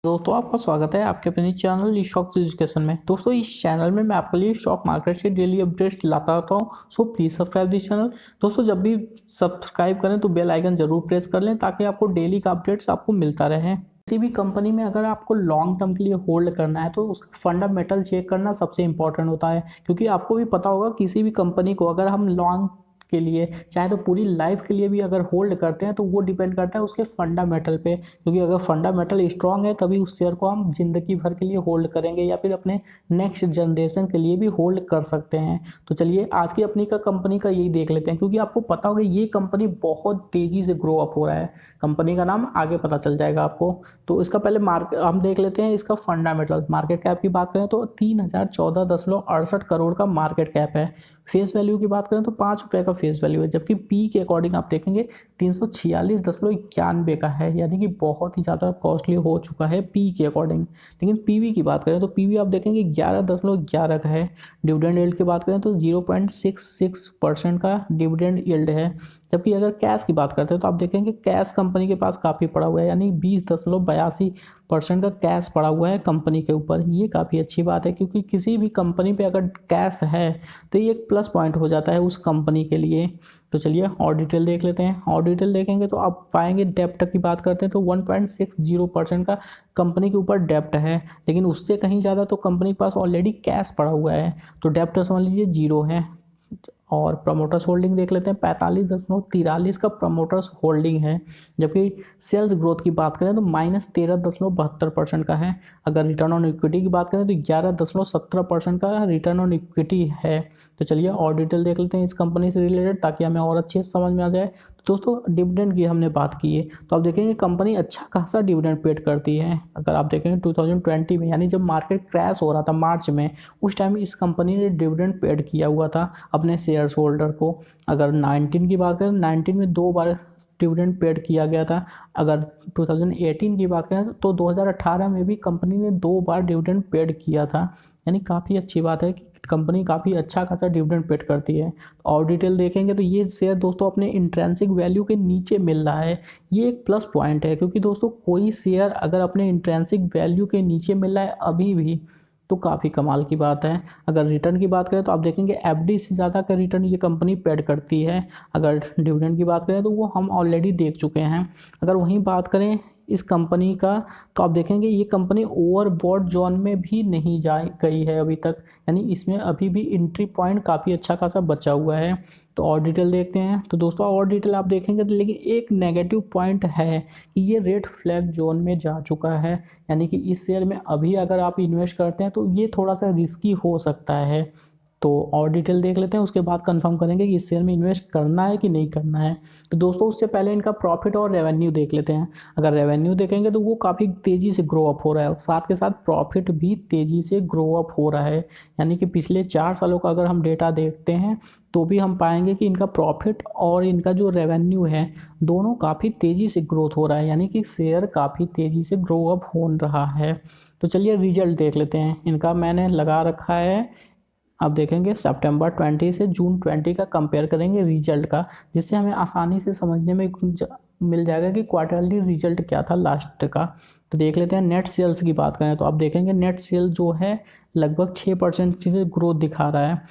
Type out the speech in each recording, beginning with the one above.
दोस्तों आपका स्वागत है आपके अपने चैनल स्टॉक्स एजुकेशन में। दोस्तों इस चैनल में मैं आपके लिए स्टॉक मार्केट से डेली अपडेट्स लाता रहता हूँ। So please subscribe this channel. दोस्तों जब भी सब्सक्राइब करें तो बेल आइकन जरूर प्रेस कर लें ताकि आपको डेली का अपडेट्स आपको मिलता रहे। किसी भी कंपनी में अगर आपको लॉन्ग टर्म के लिए होल्ड करना है तो उसका फंडामेंटल चेक करना सबसे इंपॉर्टेंट होता है, क्योंकि आपको भी पता होगा किसी भी कंपनी को अगर हम लॉन्ग के लिए चाहे तो पूरी लाइफ के लिए भी अगर होल्ड करते हैं तो वो डिपेंड करता है उसके फंडामेंटल पे, क्योंकि अगर फंडामेंटल स्ट्रांग है तभी उस शेयर को हम जिंदगी भर के लिए होल्ड करेंगे या फिर अपने नेक्स्ट जनरेशन के लिए भी होल्ड कर सकते हैं। तो चलिए आज की अपनी का कंपनी का यही देख लेते हैं, क्योंकि आपको पता होगा ये कंपनी बहुत तेजी से ग्रो अप हो रहा है। कंपनी का नाम आगे पता चल जाएगा आपको। तो इसका पहले मार्केट हम देख लेते हैं, इसका फंडामेंटल मार्केट कैप की बात करें तो 3014.68 करोड़ का मार्केट कैप है। फेस वैल्यू की बात करें तो ₹5 का फेस वैल्यू है, जबकि पी के अकॉर्डिंग आप देखेंगे 346.91 का है, यानी कि बहुत ही ज़्यादा कॉस्टली हो चुका है पी के अकॉर्डिंग। लेकिन पीवी की बात करें तो पीवी आप देखेंगे 11.11 का है। डिविडेंड यील्ड की बात करें तो 0.66% का डिविडेंड यील्ड है। जबकि अगर कैश की बात करते हैं तो आप देखेंगे कैश कंपनी के पास काफ़ी पड़ा हुआ है, यानी 20.82% का कैश पड़ा हुआ है कंपनी के ऊपर। ये काफ़ी अच्छी बात है, क्योंकि किसी भी कंपनी पे अगर कैश है तो ये एक प्लस पॉइंट हो जाता है उस कंपनी के लिए। तो चलिए और डिटेल देख लेते हैं। और डिटेल देखेंगे तो आप पाएंगे डेप्ट की बात करते हैं तो 1.60% का कंपनी के ऊपर डेप्ट है, लेकिन उससे कहीं ज़्यादा तो कंपनी के पास ऑलरेडी कैश पड़ा हुआ है, तो डेप्ट समझ लीजिए जीरो है। और प्रमोटर्स होल्डिंग देख लेते हैं, 45.43 का प्रमोटर्स होल्डिंग है। जबकि सेल्स ग्रोथ की बात करें तो -13.72% का है। अगर रिटर्न ऑन इक्विटी की बात करें तो 11.17% का रिटर्न ऑन इक्विटी है। तो चलिए और डिटेल देख लेते हैं इस कंपनी से रिलेटेड, ताकि हमें और अच्छे से समझ में आ जाए। दोस्तों डिविडेंड की हमने बात की है तो आप देखेंगे कंपनी अच्छा खासा डिविडेंड पेड करती है। अगर आप देखेंगे 2020 में, यानी जब मार्केट क्रैश हो रहा था मार्च में, उस टाइम इस कंपनी ने डिविडेंड पेड किया हुआ था अपने शेयर्स होल्डर को। अगर 19 की बात करें, 19 में 2 बार डिविडेंड पेड किया गया था। अगर 2018 की बात करें तो 2018 में भी कंपनी ने 2 बार डिविडेंड पेड किया था। यानी काफ़ी अच्छी बात है कि कंपनी काफ़ी अच्छा खासा डिविडेंड पेड करती है। और डिटेल देखेंगे तो ये शेयर दोस्तों अपने इंट्रेंसिक वैल्यू के नीचे मिल रहा है। ये एक प्लस पॉइंट है, क्योंकि दोस्तों कोई शेयर अगर अपने इंट्रेंसिक वैल्यू के नीचे मिल रहा है अभी भी, तो काफ़ी कमाल की बात है। अगर रिटर्न की बात करें तो आप देखेंगे एफडी से ज़्यादा का रिटर्न ये कंपनी पेड करती है। अगर डिविडेंड की बात करें तो वो हम ऑलरेडी देख चुके हैं। अगर वहीं बात करें इस कंपनी का, तो आप देखेंगे ये कंपनी ओवरबॉट जोन में भी नहीं जा गई है अभी तक, यानी इसमें अभी भी एंट्री पॉइंट काफ़ी अच्छा खासा बचा हुआ है। तो और डिटेल देखते हैं तो दोस्तों और डिटेल आप देखेंगे तो, लेकिन एक नेगेटिव पॉइंट है कि ये रेड फ्लैग जोन में जा चुका है। यानी कि इस शेयर में अभी अगर आप इन्वेस्ट करते हैं तो ये थोड़ा सा रिस्की हो सकता है। तो और डिटेल देख लेते हैं, उसके बाद कंफर्म करेंगे कि इस शेयर में इन्वेस्ट करना है कि नहीं करना है। तो दोस्तों उससे पहले इनका प्रॉफिट और रेवेन्यू देख लेते हैं। अगर रेवेन्यू देखेंगे तो वो काफ़ी तेज़ी से ग्रो अप हो रहा है, साथ के साथ प्रॉफिट भी तेज़ी से ग्रो अप हो रहा है। यानी कि पिछले 4 सालों का अगर हम डेटा देखते हैं तो भी हम पाएंगे कि इनका प्रॉफिट और इनका जो रेवेन्यू है दोनों काफ़ी तेज़ी से ग्रोथ हो रहा है, यानी कि शेयर काफ़ी तेज़ी से ग्रो अप हो रहा है। तो चलिए रिजल्ट देख लेते हैं इनका। मैंने लगा रखा है, अब देखेंगे सितंबर 20 से जून 20 का कंपेयर करेंगे रिजल्ट का, जिससे हमें आसानी से समझने में मिल जाएगा कि क्वार्टरली रिजल्ट क्या था लास्ट का। तो देख लेते हैं नेट सेल्स की बात करें तो आप देखेंगे नेट सेल जो है लगभग 6% से ग्रोथ दिखा रहा है।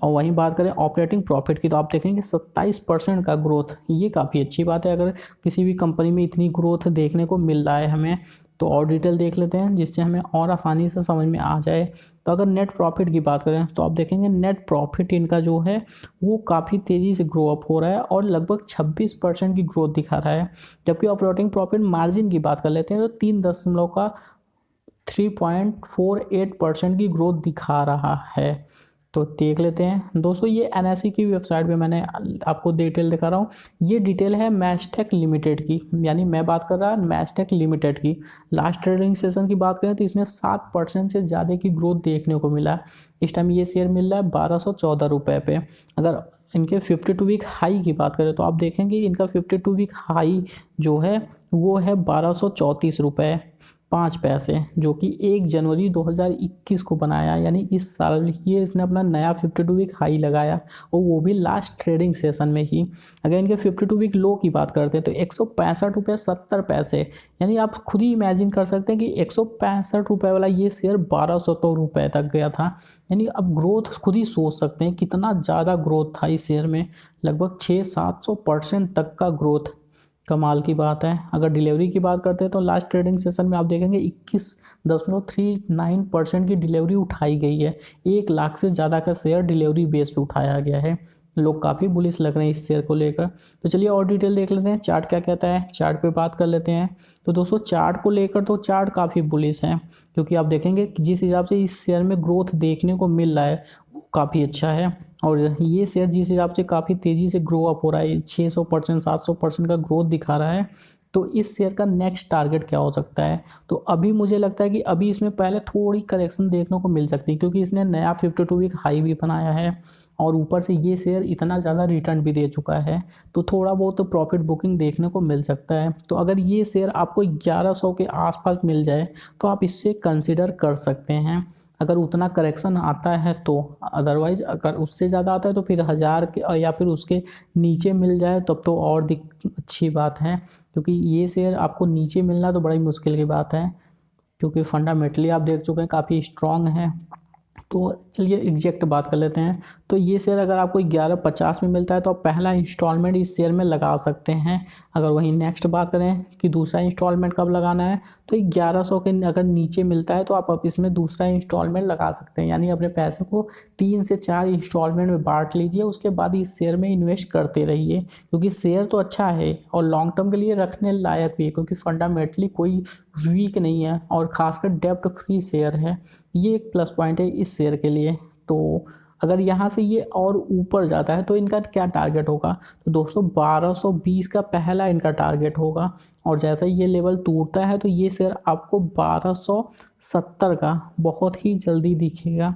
और वहीं बात करें ऑपरेटिंग प्रॉफिट की तो आप देखेंगे 27% का ग्रोथ। ये काफ़ी अच्छी बात है अगर किसी भी कंपनी में इतनी ग्रोथ देखने को मिल रहा है हमें। तो और डिटेल देख लेते हैं जिससे हमें और आसानी से समझ में आ जाए। तो अगर नेट प्रॉफिट की बात करें तो आप देखेंगे नेट प्रॉफिट इनका जो है वो काफ़ी तेज़ी से ग्रो अप हो रहा है और लगभग 26% की ग्रोथ दिखा रहा है। जबकि ऑपरेटिंग प्रॉफिट मार्जिन की बात कर लेते हैं तो 3.48% की ग्रोथ दिखा रहा है। तो देख लेते हैं दोस्तों, ये एनएसई की वेबसाइट पे मैंने आपको डिटेल दिखा रहा हूँ। ये डिटेल है मैस्टेक लिमिटेड की, यानी मैं बात कर रहा मैस्टेक लिमिटेड की। लास्ट ट्रेडिंग सेशन की बात करें तो इसमें 7% से ज़्यादा की ग्रोथ देखने को मिला। इस टाइम ये शेयर मिल रहा है 1214 रुपये पे। अगर इनके 52 वीक हाई की बात करें तो आप देखेंगे इनका 52 वीक हाई जो है वो है 1234 रुपये। 5 पैसे, जो कि 1 जनवरी 2021 को बनाया, यानी इस साल ये इसने अपना नया 52 वीक हाई लगाया, और वो भी लास्ट ट्रेडिंग सेशन में ही। अगर इनके 52 वीक लो की बात करते हैं तो 165 रुपये 70 पैसे, यानी आप खुद ही इमेजिन कर सकते हैं कि 165 रुपये वाला ये शेयर 1200 रुपये तक गया था। यानी अब ग्रोथ खुद ही सोच सकते हैं कितना ज़्यादा ग्रोथ था इस शेयर में, लगभग 600-700% तक का ग्रोथ, कमाल की बात है। अगर डिलीवरी की बात करते हैं तो लास्ट ट्रेडिंग सेशन में आप देखेंगे 21.39% की डिलीवरी उठाई गई है। 1 लाख से ज़्यादा का शेयर डिलीवरी बेस पे उठाया गया है। लोग काफ़ी बुलिश लग रहे हैं इस शेयर को लेकर। तो चलिए और डिटेल देख लेते हैं, चार्ट क्या कहता है, चार्ट पे बात कर लेते हैं। तो दोस्तों चार्ट को लेकर तो चार्ट काफ़ी बुलिश है, क्योंकि आप देखेंगे कि जिस हिसाब से इस शेयर में ग्रोथ देखने को मिल रहा है वो काफ़ी अच्छा है। और ये शेयर जिस हिसाब से काफ़ी तेज़ी से ग्रो अप हो रहा है, 600% 700% का ग्रोथ दिखा रहा है, तो इस शेयर का नेक्स्ट टारगेट क्या हो सकता है। तो अभी मुझे लगता है कि अभी इसमें पहले थोड़ी करेक्शन देखने को मिल सकती है, क्योंकि इसने नया 52 वीक हाई भी बनाया है, और ऊपर से ये शेयर इतना ज़्यादा रिटर्न भी दे चुका है, तो थोड़ा बहुत तो प्रॉफिट बुकिंग देखने को मिल सकता है। तो अगर ये शेयर आपको 1100 के आसपास मिल जाए तो आप इससे कंसिडर कर सकते हैं, अगर उतना करेक्शन आता है तो। अदरवाइज अगर उससे ज़्यादा आता है तो फिर 1000 के या फिर उसके नीचे मिल जाए तब तो और अच्छी बात है, क्योंकि ये शेयर आपको नीचे मिलना तो बड़ी मुश्किल की बात है, क्योंकि फंडामेंटली आप देख चुके हैं काफ़ी स्ट्रॉन्ग है। तो चलिए एग्जैक्ट बात कर लेते हैं। तो ये शेयर अगर आपको 1150 में मिलता है तो आप पहला इंस्टॉलमेंट इस शेयर में लगा सकते हैं। अगर वहीं नेक्स्ट बात करें कि दूसरा इंस्टॉलमेंट कब लगाना है, तो 1100 के अगर नीचे मिलता है तो आप इसमें दूसरा इंस्टॉलमेंट लगा सकते हैं, यानी अपने पैसे को 3 से 4 इंस्टॉलमेंट में बांट लीजिए, उसके बाद इस शेयर में इन्वेस्ट करते रहिए, क्योंकि शेयर तो अच्छा है और लॉन्ग टर्म के लिए रखने लायक भी है, क्योंकि फंडामेंटली कोई वीक नहीं है और खासकर डेप्ट फ्री शेयर है। ये एक प्लस पॉइंट है इस शेयर के लिए। तो अगर यहाँ से ये और ऊपर जाता है तो इनका क्या टारगेट होगा, तो दोस्तों 1220 का पहला इनका टारगेट होगा, और जैसा ही ये लेवल टूटता है तो ये शेयर आपको 1270 का बहुत ही जल्दी दिखेगा।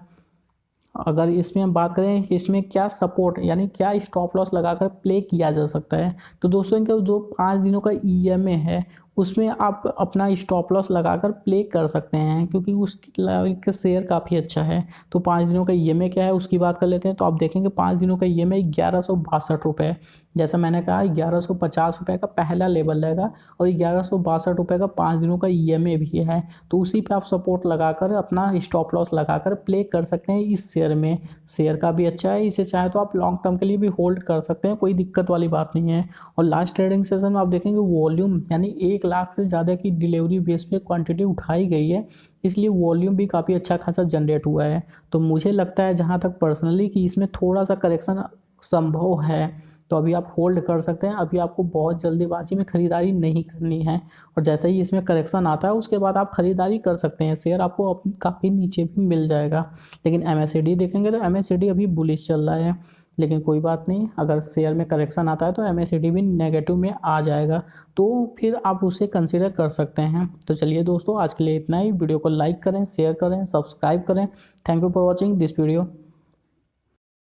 अगर इसमें हम बात करें इसमें क्या सपोर्ट यानी क्या स्टॉप लॉस लगाकर प्ले किया जा सकता है, तो दोस्तों इनका जो 5 दिनों का ईएमए है उसमें आप अपना स्टॉप लॉस लगाकर प्ले कर सकते हैं, क्योंकि उसका शेयर काफ़ी अच्छा है। तो 5 दिनों का ईएमए क्या है उसकी बात कर लेते हैं। तो आप देखेंगे 5 दिनों का ईएमए 1162 रुपये, जैसा मैंने कहा 1150 रुपये का पहला लेवल रहेगा, और 1162 रुपये का 5 दिनों का ईएमए भी है। तो उसी पे आप सपोर्ट लगाकर अपना स्टॉप लॉस लगाकर प्ले कर सकते हैं इस शेयर में। शेयर का भी अच्छा है, इसे चाहे तो आप लॉन्ग टर्म के लिए भी होल्ड कर सकते हैं, कोई दिक्कत वाली बात नहीं है। और लास्ट ट्रेडिंग सेशन में आप देखेंगे वॉल्यूम यानी 1 लाख से ज़्यादा की डिलीवरी बेस पे क्वांटिटी उठाई गई है, इसलिए वॉल्यूम भी काफ़ी अच्छा खासा जनरेट हुआ है। तो मुझे लगता है जहाँ तक पर्सनली कि इसमें थोड़ा सा करेक्शन संभव है, तो अभी आप होल्ड कर सकते हैं। अभी आपको बहुत जल्दीबाजी में ख़रीदारी नहीं करनी है, और जैसे ही इसमें करेक्शन आता है उसके बाद आप ख़रीदारी कर सकते हैं। शेयर आपको काफ़ी नीचे भी मिल जाएगा। लेकिन MACD देखेंगे तो MACD अभी बुलिश चल रहा है, लेकिन कोई बात नहीं, अगर शेयर में करेक्शन आता है तो MACD भी नेगेटिव में आ जाएगा, तो फिर आप उसे कंसीडर कर सकते हैं। तो चलिए दोस्तों आज के लिए इतना ही। वीडियो को लाइक करें, शेयर करें, सब्सक्राइब करें। Thank you for watching this video.